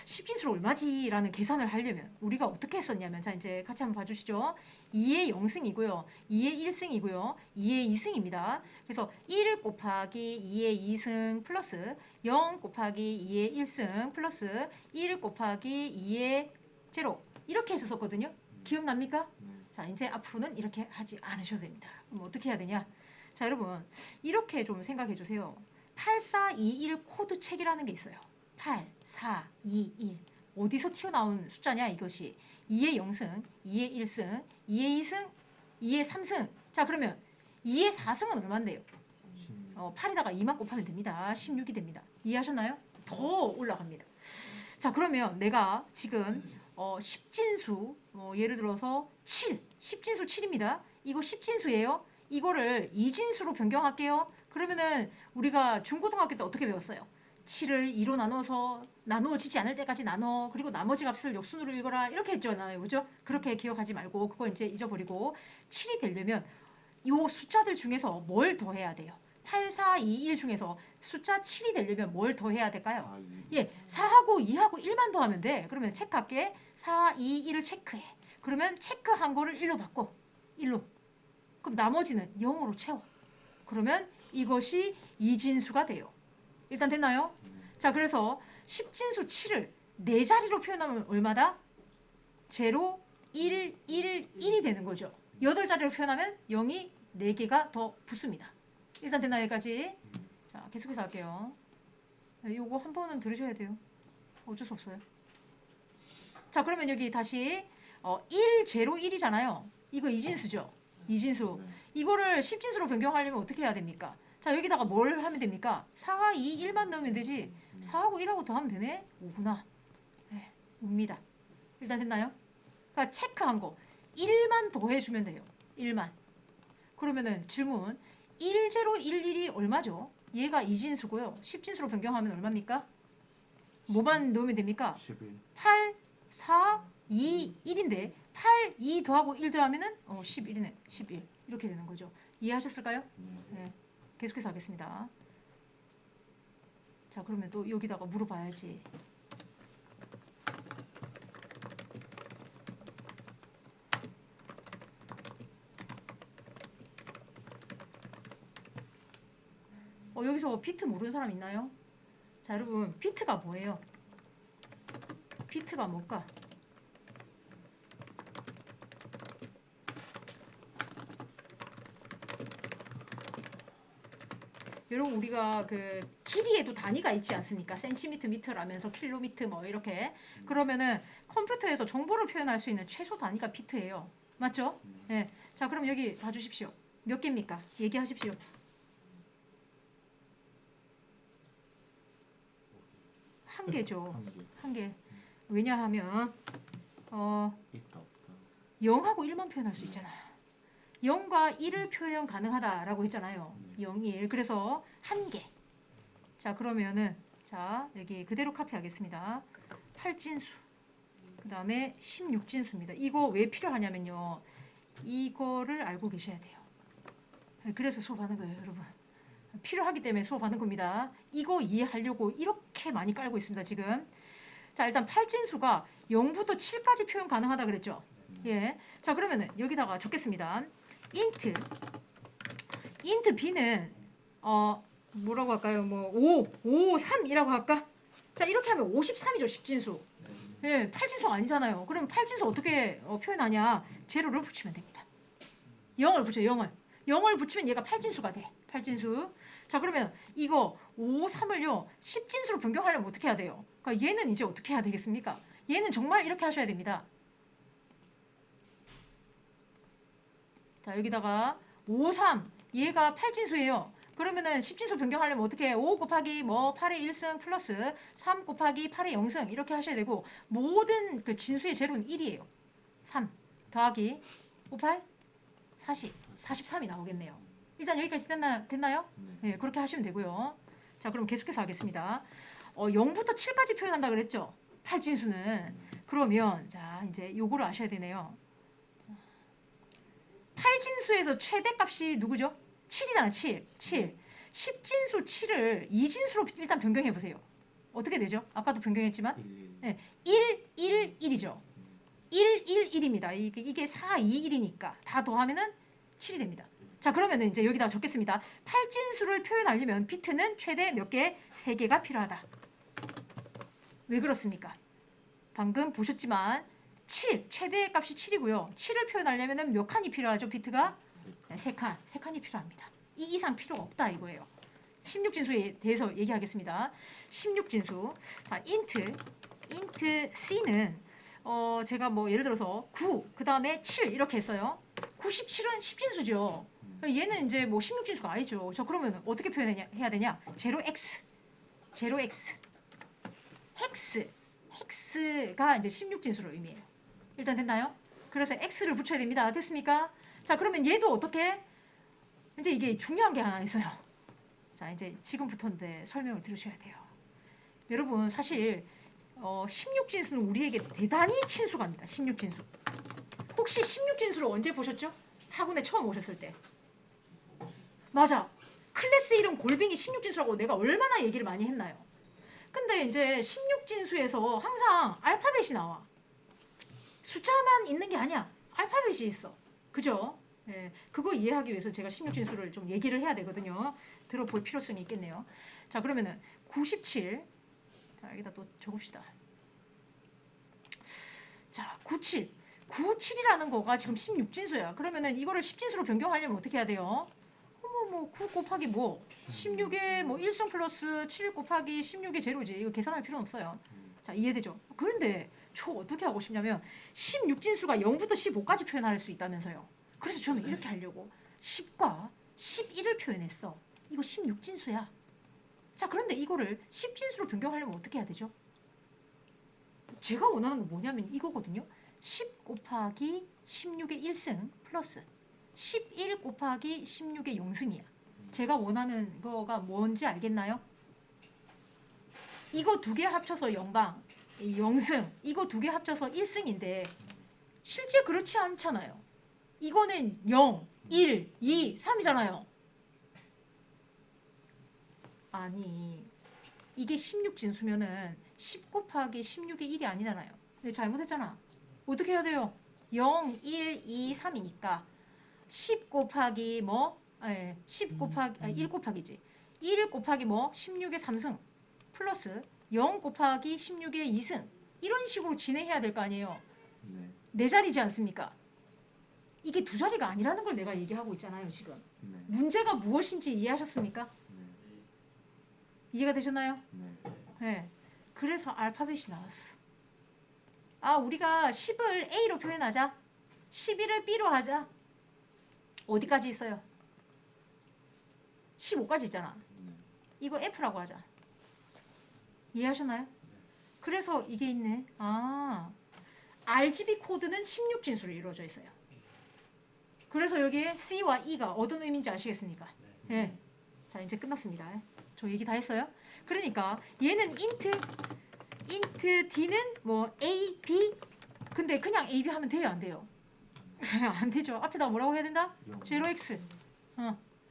10진수로 얼마지? 라는 계산을 하려면 우리가 어떻게 했었냐면 자, 이제 같이 한번 봐주시죠. 2의 0승이고요. 2의 1승이고요. 2의 2승입니다. 그래서 1 곱하기 2의 2승 플러스 0 곱하기 2의 1승 플러스 1 곱하기 2의 제로 이렇게 했었거든요. 기억납니까? 자, 이제 앞으로는 이렇게 하지 않으셔도 됩니다. 그럼 어떻게 해야 되냐? 자, 여러분 이렇게 좀 생각해 주세요. 8421 코드 책이라는 게 있어요. 8, 4, 2, 1 어디서 튀어나온 숫자냐 이것이 2의 0승, 2의 1승, 2의 2승, 2의 3승 자, 그러면 2의 4승은 얼마인데요? 8에다가 2만 곱하면 됩니다. 16이 됩니다. 이해하셨나요? 더 올라갑니다. 자, 그러면 내가 지금 10진수 예를 들어서 7, 10진수 7입니다. 이거 10진수예요. 이거를 2진수로 변경할게요. 그러면은 우리가 중고등학교 때 어떻게 배웠어요? 7을 2로 나눠서 나누어지지 않을 때까지 나눠 그리고 나머지 값을 역순으로 읽어라 이렇게 했잖아요. 그죠? 그렇게 기억하지 말고 그거 이제 잊어버리고 7이 되려면 요 숫자들 중에서 뭘 더해야 돼요? 8, 4, 2, 1 중에서 숫자 7이 되려면 뭘 더해야 될까요? 4, 2. 예, 4하고 2하고 1만 더하면 돼. 그러면 체크할게. 4, 2, 1을 체크해. 그러면 체크한 거를 1로 바꿔. 1로. 그럼 나머지는 0으로 채워. 그러면 이것이 이진수가 돼요. 일단 됐나요? 자, 그래서 10진수 7을 4자리로 표현하면 얼마다? 0, 1, 1, 1이 되는 거죠. 8자리로 표현하면 0이 4개가 더 붙습니다. 일단 됐나요? 여기까지. 자, 계속해서 할게요. 요거 한 번은 들으셔야 돼요. 어쩔 수 없어요. 자, 그러면 여기 다시 1, 0, 1이잖아요. 이거 이진수죠. 이진수. 네. 이거를 10진수로 변경하려면 어떻게 해야 됩니까? 자, 여기다가 뭘 하면 됩니까? 4, 2, 1만 넣으면 되지. 4하고 1하고 더하면 되네? 5구나. 네, 5입니다. 일단 됐나요? 그러니까 체크한 거. 1만 더해주면 돼요. 1만. 그러면은 질문. 1011이 얼마죠? 얘가 이진수고요. 10진수로 변경하면 얼마입니까? 뭐만 넣으면 됩니까? 11. 8, 4, 2, 1인데 8, 2 더하고 1 더하면은 11이네. 11. 이렇게 되는 거죠. 이해하셨을까요? 네. 계속해서 하겠습니다. 자, 그러면 또 여기다가 물어봐야지. 여기서 피트 모르는 사람 있나요? 자, 여러분, 피트가 뭐예요? 피트가 뭘까? 여러분, 우리가 그 길이에도 단위가 있지 않습니까? 센티미터, 미터라면서 킬로미터 뭐 이렇게. 그러면은 컴퓨터에서 정보를 표현할 수 있는 최소 단위가 피트예요. 맞죠? 네. 자, 그럼 여기 봐주십시오. 몇 개입니까? 얘기하십시오. 한 개죠. 한 개. 한 개. 왜냐하면 있다 없다. 0하고 1만 표현할 수 있잖아. 0과 1을 표현 가능하다라고 했잖아요. 0, 1. 그래서 한 개. 자, 그러면은 자, 여기 그대로 카피하겠습니다. 8진수. 그 다음에 16진수입니다. 이거 왜 필요하냐면요. 이거를 알고 계셔야 돼요. 그래서 수업하는 거예요, 여러분. 필요하기 때문에 수업하는 겁니다. 이거 이해하려고 이렇게 많이 깔고 있습니다, 지금. 자, 일단 8진수가 0부터 7까지 표현 가능하다 그랬죠? 예. 자, 그러면은 여기다가 적겠습니다. int b는 뭐라고 할까요? 뭐 5, 3이라고 할까? 자, 이렇게 하면 53이죠, 10진수. 예, 8진수가 아니잖아요. 그럼 8진수 어떻게 표현하냐? 제로를 붙이면 됩니다. 0을 붙여요, 0을. 0을 붙이면 얘가 8진수가 돼. 8진수. 자, 그러면 이거 5, 3을요, 10진수로 변경하려면 어떻게 해야 돼요? 그러니까 얘는 이제 어떻게 해야 되겠습니까? 얘는 정말 이렇게 하셔야 됩니다. 자, 여기다가 5, 3. 얘가 8진수예요. 그러면은 10진수 변경하려면 어떻게 해? 5 곱하기 뭐 8의 1승 플러스 3 곱하기 8의 0승 이렇게 하셔야 되고 모든 그 진수의 제로는 1이에요. 3 더하기 5, 8, 40, 43이 나오겠네요. 일단 여기까지 됐나요? 네, 그렇게 하시면 되고요. 자, 그럼 계속해서 하겠습니다. 0부터 7까지 표현한다 그랬죠? 8진수는. 그러면 자, 이제 요거를 아셔야 되네요. 8진수에서 최대값이 누구죠? 7이잖아, 7. 10진수 7을 2진수로 일단 변경해 보세요. 어떻게 되죠? 아까도 변경했지만 1, 1, 1이죠. 1, 1, 1입니다. 이게 4, 2, 1이니까 다 더하면은 7이 됩니다. 자, 그러면 이제 여기다가 적겠습니다. 8진수를 표현하려면 피트는 최대 몇 개? 3개가 필요하다. 왜 그렇습니까? 방금 보셨지만 7, 최대의 값이 7이고요. 7을 표현하려면 몇 칸이 필요하죠, 비트가? 네, 3칸, 3칸이 필요합니다. 이 이상 필요가 없다 이거예요. 16진수에 대해서 얘기하겠습니다. 16진수. 자, int c는 제가 뭐 예를 들어서 9, 그 다음에 7 이렇게 했어요. 97은 10진수죠. 얘는 이제 뭐 16진수가 아니죠. 자, 그러면 어떻게 표현해야 되냐? 0x, 0x, hex가 이제 16진수로 의미해요. 일단 됐나요? 그래서 x를 붙여야 됩니다. 됐습니까? 자, 그러면 얘도 어떻게? 이제 이게 중요한 게 하나 있어요. 자, 이제 지금부터인데 설명을 들으셔야 돼요. 여러분, 사실 16진수는 우리에게 대단히 친숙합니다. 16진수. 혹시 16진수를 언제 보셨죠? 학원에 처음 오셨을 때. 맞아. 클래스 이름 골뱅이 16진수라고 내가 얼마나 얘기를 많이 했나요? 근데 이제 16진수에서 항상 알파벳이 나와. 숫자만 있는 게 아니야. 알파벳이 있어. 그죠? 네, 그거 이해하기 위해서 제가 16진수를 좀 얘기를 해야 되거든요. 들어볼 필요성이 있겠네요. 자, 그러면은 97. 자, 여기다 또 적읍시다. 자, 97. 97이라는 거가 지금 16진수야. 그러면은 이거를 10진수로 변경하려면 어떻게 해야 돼요? 9 곱하기 뭐 16에 뭐 1승 플러스 7 곱하기 16의 제로지. 이거 계산할 필요는 없어요. 자, 이해되죠? 그런데 저 어떻게 하고 싶냐면 16진수가 0부터 15까지 표현할 수 있다면서요. 그래서 저는 이렇게 하려고 10과 11을 표현했어. 이거 16진수야. 자, 그런데 이거를 10진수로 변경하려면 어떻게 해야 되죠? 제가 원하는 건 뭐냐면 이거거든요. 10 곱하기 16의 1승 플러스 11 곱하기 16의 0승이야. 제가 원하는 거가 뭔지 알겠나요? 이거 두 개 합쳐서 0방, 0승, 이거 두 개 합쳐서 1승인데 실제 그렇지 않잖아요. 이거는 0, 1, 2, 3이잖아요. 아니, 이게 16진수면은 10 곱하기 16의 1이 아니잖아요. 근데 잘못했잖아. 어떻게 해야 돼요? 0, 1, 2, 3이니까 10 곱하기 뭐? 10 곱하기 1 곱하기지. 1 곱하기 뭐? 16의 3승 플러스 0 곱하기 16의 2승. 이런 식으로 진행해야 될 거 아니에요. 네. 네 자리지 않습니까? 이게 두 자리가 아니라는 걸 내가 얘기하고 있잖아요, 지금. 네. 문제가 무엇인지 이해하셨습니까? 네. 이해가 되셨나요? 네. 네. 그래서 알파벳이 나왔어. 아, 우리가 10을 A로 표현하자. 11을 B로 하자. 어디까지 있어요? 15까지 있잖아. 네. 이거 F라고 하자. 이해하셨나요? 그래서 이게 있네. 아, RGB 코드는 16진수로 이루어져 있어요. 그래서 여기에 C와 E가 어떤 의미인지 아시겠습니까? 네. 자, 이제 끝났습니다. 저 얘기 다 했어요. 그러니까 얘는 int D는 뭐 A, B. 근데 그냥 A, B 하면 돼요, 안 돼요? 안 되죠. 앞에다 뭐라고 해야 된다? 0x.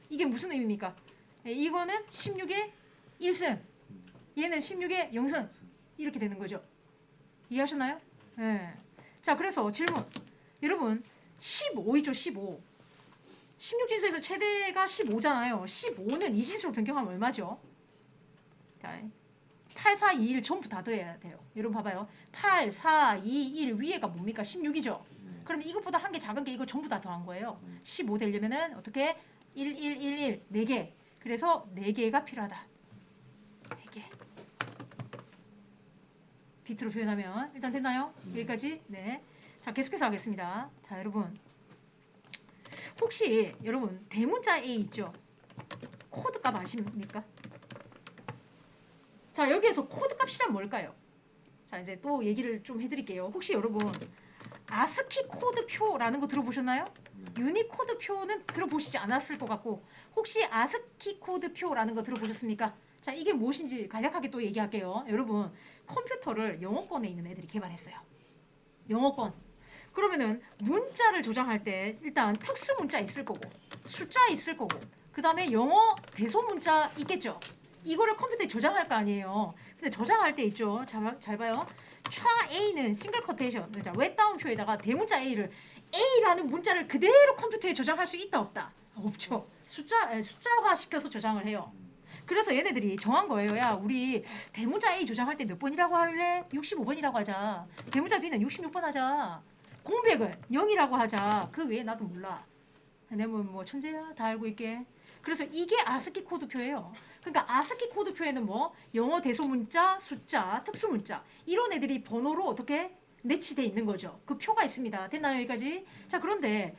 이게 무슨 의미입니까? 이거는 16의 1승. 얘는 16의 0승. 이렇게 되는 거죠. 이해하셨나요? 네. 자, 그래서 질문. 여러분, 15이죠, 15. 16진수에서 최대가 15잖아요. 15는 이 진수로 변경하면 얼마죠? 자, 8, 4, 2, 1 전부 다 더해야 돼요. 여러분 봐봐요. 8, 4, 2, 1 위에가 뭡니까? 16이죠. 그러면 이것보다 한 개 작은 게 이거 전부 다 더한 거예요. 15 되려면은 어떻게? 1, 1, 1, 1, 4개. 그래서 4개가 필요하다. 4개. 비트로 표현하면 일단 됐나요? 여기까지? 네. 자, 계속해서 하겠습니다. 자, 여러분. 혹시 여러분 대문자 A 있죠? 코드 값 아십니까? 자, 여기에서 코드 값이란 뭘까요? 자, 이제 또 얘기를 좀 해드릴게요. 혹시 여러분 아스키 코드 표라는 거 들어보셨나요? 유니코드 표는 들어보시지 않았을 것 같고 혹시 아스키 코드 표라는 거 들어보셨습니까? 자, 이게 무엇인지 간략하게 또 얘기할게요. 여러분 컴퓨터를 영어권에 있는 애들이 개발했어요. 영어권. 그러면은 문자를 조작할 때 일단 특수 문자 있을 거고 숫자 있을 거고 그 다음에 영어 대소 문자 있겠죠. 이거를 컴퓨터에 저장할 거 아니에요. 근데 저장할 때 있죠. 잘 봐요. 차 A는 싱글 커테이션, 웹다운 표에다가 대문자 A를 A라는 문자를 그대로 컴퓨터에 저장할 수 있다 없다? 없죠. 숫자화 시켜서 저장을 해요. 그래서 얘네들이 정한 거예요. 야, 우리 대문자 A 저장할 때 몇 번이라고 할래? 65번이라고 하자. 대문자 B는 66번 하자. 공백을 0이라고 하자. 그 외에 나도 몰라. 내가 뭐 천재야? 다 알고 있게. 그래서 이게 아스키 코드표예요. 그러니까 아스키 코드표에는 뭐 영어 대소 문자, 숫자, 특수 문자 이런 애들이 번호로 어떻게 매치돼 있는 거죠. 그 표가 있습니다. 됐나요 여기까지? 자, 그런데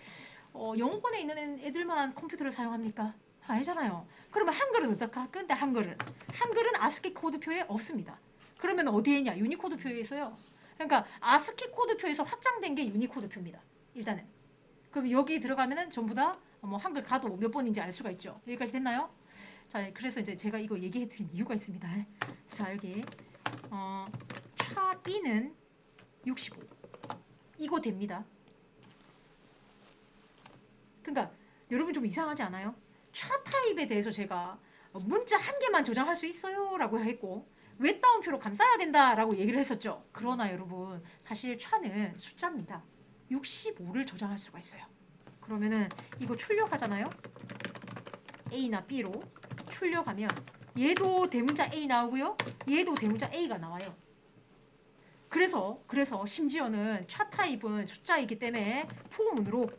영어권에 있는 애들만 컴퓨터를 사용합니까? 아니잖아요. 그러면 한글은 어떨까? 근데 한글은 아스키 코드표에 없습니다. 그러면 어디에 있냐? 유니코드표에 있어요. 그러니까 아스키 코드표에서 확장된 게 유니코드표입니다. 일단은. 그럼 여기 들어가면은 전부 다 뭐 한글 가도 몇 번인지 알 수가 있죠. 여기까지 됐나요? 자, 그래서 이제 제가 이거 얘기해 드린 이유가 있습니다. 자, 여기 차 B는 65. 이거 됩니다. 그러니까 여러분 좀 이상하지 않아요? 차 타입에 대해서 제가 문자 한 개만 저장할 수 있어요 라고 했고 웹다운표로 감싸야 된다라고 얘기를 했었죠. 그러나 여러분 사실 차는 숫자입니다. 65를 저장할 수가 있어요. 그러면은 이거 출력하잖아요. A나 B로 출력하면 얘도 대문자 A 나오고요. 얘도 대문자 A가 나와요. 그래서 심지어는 차 타입은 숫자이기 때문에 포문으로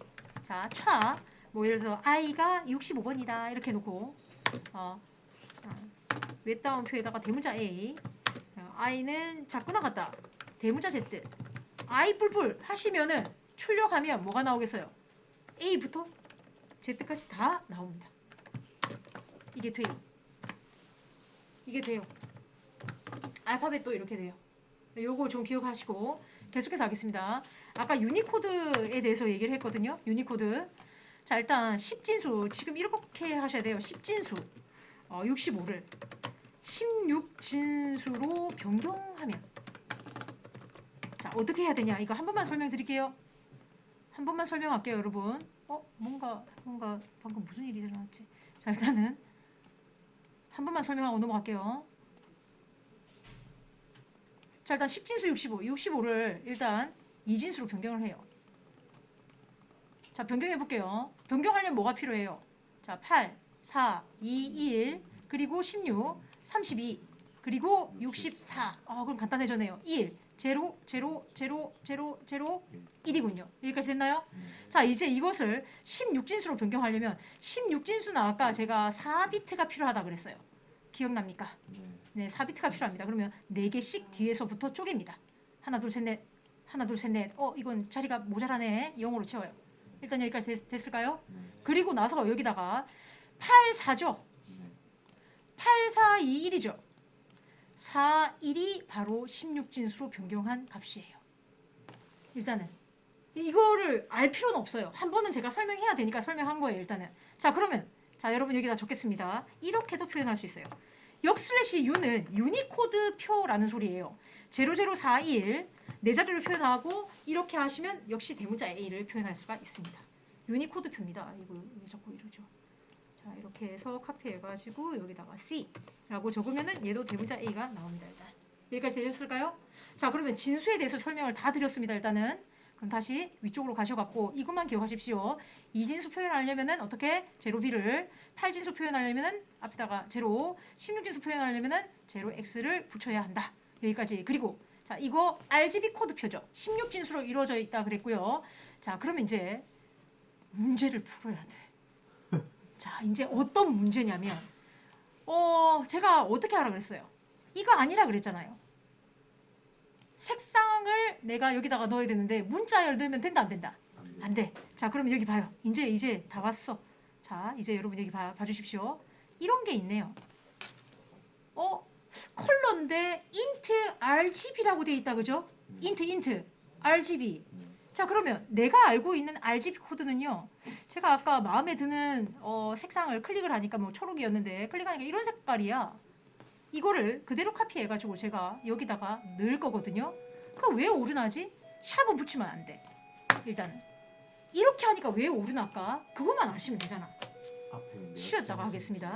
자, 차 뭐 예를 들어서 I가 65번이다 이렇게 해놓고 웹다운표에다가 대문자 A I는 자꾸 나갔다. 대문자 Z I 뿔뿔 하시면은 출력하면 뭐가 나오겠어요? A부터 Z까지 다 나옵니다. 이게 돼요. 이게 돼요. 알파벳도 이렇게 돼요. 요거 좀 기억하시고 계속해서 하겠습니다. 아까 유니코드에 대해서 얘기를 했거든요. 유니코드. 자, 일단 10진수 지금 이렇게 하셔야 돼요. 10진수 65를 16진수로 변경하면 자, 어떻게 해야 되냐? 이거 한 번만 설명드릴게요. 한 번만 설명할게요, 여러분. 뭔가 방금 무슨 일이 일어났지? 자, 일단은 한 번만 설명하고 넘어갈게요. 자, 일단 10진수 65를 일단 2진수로 변경을 해요. 자, 변경해 볼게요. 변경하려면 뭐가 필요해요? 자, 8, 4, 2, 1, 그리고 16, 32, 그리고 64. 그럼 간단해졌네요. 1, 0, 0, 0, 0, 0, 1이군요. 여기까지 됐나요? 자, 이제 이것을 16진수로 변경하려면 16진수는 아까 제가 4비트가 필요하다 그랬어요. 기억납니까? 네, 4비트가 필요합니다. 그러면 4개씩 뒤에서부터 쪼갭니다. 하나, 둘, 셋, 넷. 하나, 둘, 셋, 넷. 이건 자리가 모자라네. 0으로 채워요. 일단 여기까지 됐을까요? 그리고 나서 여기다가 8, 4죠? 8, 4, 2, 1이죠? 4, 1이 바로 16진수로 변경한 값이에요. 일단은 이거를 알 필요는 없어요. 한 번은 제가 설명해야 되니까 설명한 거예요. 일단은. 자, 그러면 자, 여러분 여기다 적겠습니다. 이렇게도 표현할 수 있어요. 역/U는 유니코드 표라는 소리예요. 0041 네 자리를 표현하고 이렇게 하시면 역시 대문자 A를 표현할 수가 있습니다. 유니코드 표입니다. 이거 왜 자꾸 이러죠? 자, 이렇게 해서 카피해가지고 여기다가 C라고 적으면은 얘도 대문자 A가 나옵니다. 일단 여기까지 되셨을까요? 자, 그러면 진수에 대해서 설명을 다 드렸습니다. 일단은 그럼 다시 위쪽으로 가셔갖고 이것만 기억하십시오. 2진수 표현하려면은 어떻게? 0B를 8진수 표현하려면은 앞에다가 0, 16진수 표현하려면은 0X를 붙여야 한다. 여기까지. 그리고 자, 이거 RGB 코드표죠. 16진수로 이루어져 있다 그랬고요. 자, 그러면 이제 문제를 풀어야 돼. 자, 이제 어떤 문제냐면 제가 어떻게 하라 그랬어요? 이거 아니라 그랬잖아요. 색상을 내가 여기다가 넣어야 되는데 문자열 넣으면 된다 안 된다? 안 돼. 자, 그러면 여기 봐요. 이제 다 왔어. 자, 이제 여러분 여기 봐주십시오. 이런 게 있네요. 컬러인데 int RGB라고 돼 있다 그죠? int RGB. 자, 그러면 내가 알고 있는 RGB 코드는요. 제가 아까 마음에 드는 색상을 클릭을 하니까 뭐 초록이었는데 클릭하니까 이런 색깔이야. 이거를 그대로 카피해가지고 제가 여기다가 넣을 거거든요. 그럼 왜 오류나지? 샵은 붙이면 안 돼. 일단 이렇게 하니까 왜 오류날까? 그것만 아시면 되잖아. 앞에 쉬었다가 하겠습니다.